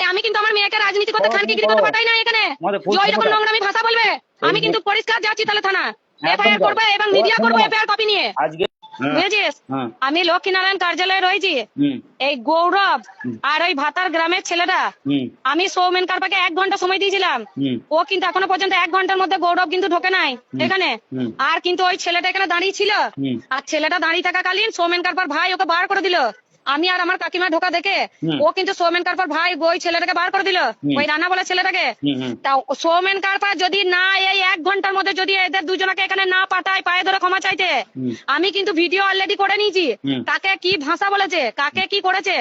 আমি কিন্তু আমার মেয়েকে রাজনীতি করতে খানকিগিরি করতে পাঠাই না এখানে। যে ওই রকম নোংরামি ভাষা বলবে আমি কিন্তু পরিষ্কার যাচ্ছি তাহলে থানা, এফআইআর করবো এবং মিডিয়া করবো এফআইআর কপি নিয়ে, বুঝেছিস? আমি লক্ষ্মীনারায়ণ কার্যালয়ে রয়েছি। এই গৌরব আর ওই ভাতার গ্রামের ছেলেটা, আমি সৌমেন কারপাকে 1 ঘন্টা সময় দিয়েছিলাম, ও কিন্তু এখনো পর্যন্ত 1 ঘন্টার মধ্যে গৌরব কিন্তু ঢোকে নাই এখানে। আর কিন্তু ওই ছেলেটা এখানে দাঁড়িয়ে ছিল, আর ছেলেটা দাঁড়িয়ে থাকাকালীন সৌমেন কারপার ভাই ওকে বার করে দিল। আমি আর আমার কাকিমা ঢোকা দেখে ও কিন্তু সৌমেন কারপার ভাই ওই ছেলেটাকে বার করে দিল, ওই রানা বলে ছেলেটাকে। তা সৌমেন কারপার যদি না এই 1 ঘন্টার মধ্যে যদি এদের দুজনকে এখানে না পাঠায় পায়ে ধরে ক্ষমা চাইতে, আমি কিন্তু ভিডিও অলরেডি করে নিয়েছি কাকে কি ভাষা বলেছে, কাকে কি করেছে।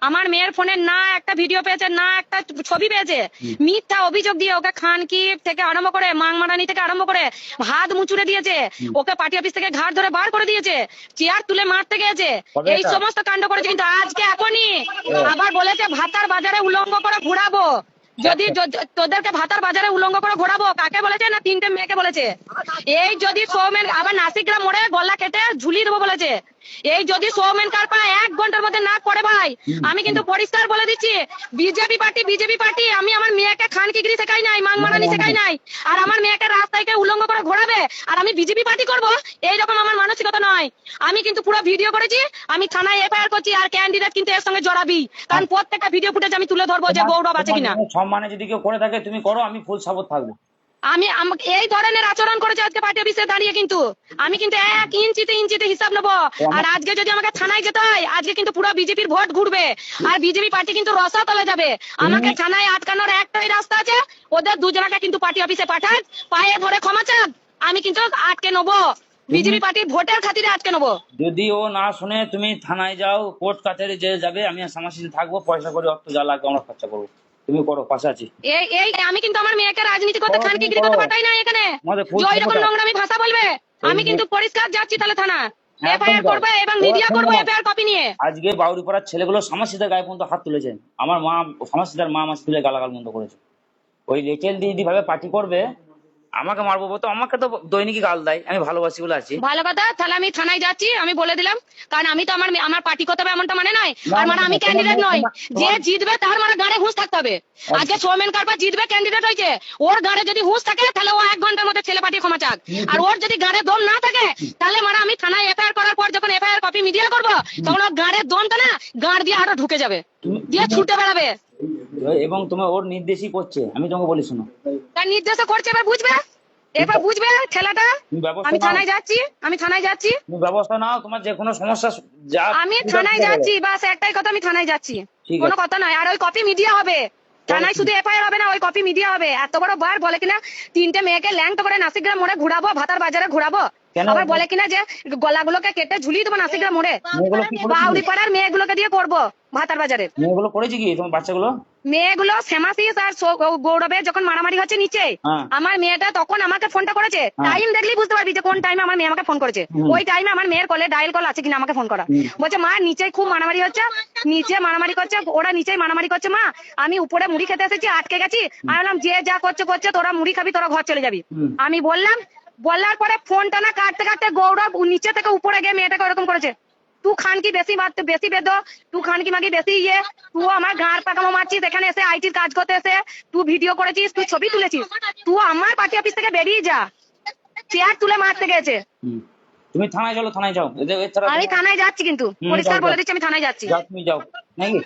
আমার মেয়ের ফোনে না একটা ভিডিও পেয়েছে, না একটা ছবি পেয়েছে। মিথ্যা অভিযোগ দিয়ে ওকে খানকি থেকে আরম্ভ করে মাংমারানি থেকে আরম্ভ করে হাত মুচুরে দিয়েছে, ওকে পার্টি অফিস থেকে ঘাট ধরে বার করে দিয়েছে, চেয়ার তুলে মারতে গেছে, এই সমস্ত কাণ্ড করেছে। কিন্তু আজকে এখনই আবার বলেছে ভাতার বাজারে উলঙ্গ করে ঘোরাবো। যদি তোদেরকে ভাতার বাজারে উলঙ্গ করে ঘোরাবো, কাকে বলেছে না 3টে মেয়েকে বলেছে। এই যদি সৌমেন আবার নাসিকগ্রাম মোড়ে গলা কেটে ঝুলিয়ে দেবো বলেছে। এই যদি সৌমেন কারপা 1 ঘন্টার মধ্যে না করে ভাই, আমি কিন্তু পরিষ্কার বলে দিচ্ছি বিজেপি পার্টি আমি আমার মেয়েকে খানকিগিরি শেখাই নাই, মাংমারানি শেখাই নাই। আর আমার মেয়েকে রাস্তায় উলঙ্গ করে ঘোরাবে আর আমি বিজেপি পার্টি করবো, এইরকম আমার মানসিকতা নয়। আমি কিন্তু পুরো ভিডিও করেছি, আমি থানায় এফআইআর করছি। আর ক্যান্ডিডেট কিন্তু এর সঙ্গে জড়াবি, কারণ প্রত্যেকটা ভিডিও ফুটেজ আমি তুলে ধরবো যে গৌরব আছে কিনা। সম্মানে যদি কেউ করে থাকে তুমি করো, আমি ফুল সাপোর্ট থাকবো। আমি এই ধরনের আচরণ করেছে আজকে পার্টি অফিসে দাঁড়িয়ে, কিন্তু আমি কিন্তু 1 ইঞ্চিতে হিসাব নেবো। আর আজকে যদি আমাকে থানায় যেতে হয়, আজকে কিন্তু পুরো বিজেপির ভোট ঘুরবে আর বিজেপি পার্টি কিন্তু রসাতলে যাবে। আমাকে থানায় আটকানোর একটাই রাস্তা আছে, ওদের দুজনকে কিন্তু পার্টি অফিসে পাঠান, পায়ে ধরে ক্ষমা চান, আমি কিন্তু আটকে নেবো, বিজেপি পার্টির ভোটের খাতিরে আটকে নেবো। যদি ও না শুনে তুমি থানায় যাও, কোর্ট কাছারি যে যাবে, আমি সামাসিতে থাকবো, পয়সা করে অর্থ যা লাগবে আমরা খরচা করবো, তুমি করো, পাশে আছি। এই আমি কিন্তু আমার মেয়েকে রাজনীতি করতে খানকিগিরি করতে পাঠাই না এখানে। যে ওই রকম নোংরামি ভাষা বলবে আমি কিন্তু পরিষ্কার যাচ্ছি তাহলে থানা, এফআইআর করবে এবং মিডিয়া করবে এফআইআর কপি নিয়ে। আজকে বাউরিপাড়ার ছেলেগুলো সামাসিদার গায়ে পর্যন্ত হাত তুলেছে, আমার মা সামাসিদার মা আমার তুলে গালাগাল বন্ধ করেছে। ওই লেটেল দিদি ভাবে পার্টি করবে, আমাকে মারবো তো, আমাকে তো দৈনিকই গাল দেয়, আমি ভালোবাসি বলে আছি। ভালো কথা, তাহলে আমি থানায় যাচ্ছি, আমি বলে দিলাম, কারণ আমি তো আমার পার্টি করতে হবে এমনটা মানে নয়। আর মানে আমি ক্যান্ডিডেট নয়, যে জিতবে তার মানে গাড়ে হুঁশ থাকতে হবে। আজকে সৌমেন কারপা জিতবে, ক্যান্ডিডেট হয়েছে, ওর গাড়ে যদি হুঁশ থাকে তাহলে ও 1 ঘন্টার মধ্যে ছেলে পাঠিয়ে ক্ষমা চাক। আর ওর যদি গাড়ে দম না থাকে তাহলে মানে আমি থানায় এফআইআর করার পর যখন এফআইআর কপি মিডিয়া করবো, তখন ওর গাড়ের দমটা না গাড় দিয়ে আরো ঢুকে যাবে, দিয়ে ছুটে বেড়াবে। এবং তোমার ওর নির্দেশই করছে, আমি তোমাকে বলি শোনো, তার নির্দেশও করছে, এবার বুঝবে ছেলেটা। আমি থানায় যাচ্ছি, তুমি ব্যবস্থা নাও, তোমার যে কোনো সমস্যা যা। আমি থানায় যাচ্ছি, বাস একটাই কথা, আমি থানায় যাচ্ছি, কোনো কথা নয়। আর ওই কপি মিডিয়া হবে, থানায় শুধু এফআইআর হবে না, ওই কপি মিডিয়া হবে। এত বড় বার বলে কিনা 3টে মেয়েকে ল্যাংটো করে নাসিকগ্রাম মোড়ে ঘুরাবো, ভাতার বাজারে ঘুরাবো, আবার বলে কিনা যে গলাগুলোকে কেটে ঝুলিয়ে দেবো নাসিকগ্রাম মোড়ে। বাউরিপাড়ার মেয়েগুলোকে দিয়ে করবো ভাতার বাজারে। মেয়েগুলো করেছে কি তোমার বাচ্চাগুলো? মেয়েগুলো শ্যামাশিস আর গৌরবের যখন মারামারি হচ্ছে নিচে, আমার মেয়েটা তখন আমাকে ফোনটা করেছে। টাইম দেখলেই বুঝতে পারবি যে কোন টাইমে আমার মেয়ে আমাকে ফোন করেছে। ওই টাইমে আমার মেয়ের কলে ডায়াল কল আছে কিনা আমাকে ফোন করা। বলছে মা নিচে খুব মারামারি হচ্ছে, নিচে মারামারি করছে, ওরা নিচেই মারামারি করছে মা, আমি উপরে মুড়ি খেতে এসেছি, আটকে গেছি। আমি বললাম যে যা করছে, তোরা মুড়ি খাবি, তোরা ঘর চলে যাবি। আমি বলার পরে ফোনটা না কাটতে কাটতে গৌরব নিচে থেকে উপরে গিয়ে মেয়েটাকে ওরকম করেছে, তুই খান কি বেশি বেদ, তুই খান কি মাগি বেশি তুই আমার ঘাড় পাকামো মারছিস, এখানে এসে আইটির কাজ করতে এসে তুই ভিডিও করেছিস, তুই ছবি তুলেছিস, তুই আমার পার্টি অফিস থেকে বেরিয়ে যা, চেয়ার তুলে মারতে গেছে। তুমি থানায় চলো, থানায় যাও। আমি থানায় যাচ্ছি, কিন্তু পরিষ্কার বলে দিচ্ছি আমি থানায় যাচ্ছি। তুমি যাও নাকি?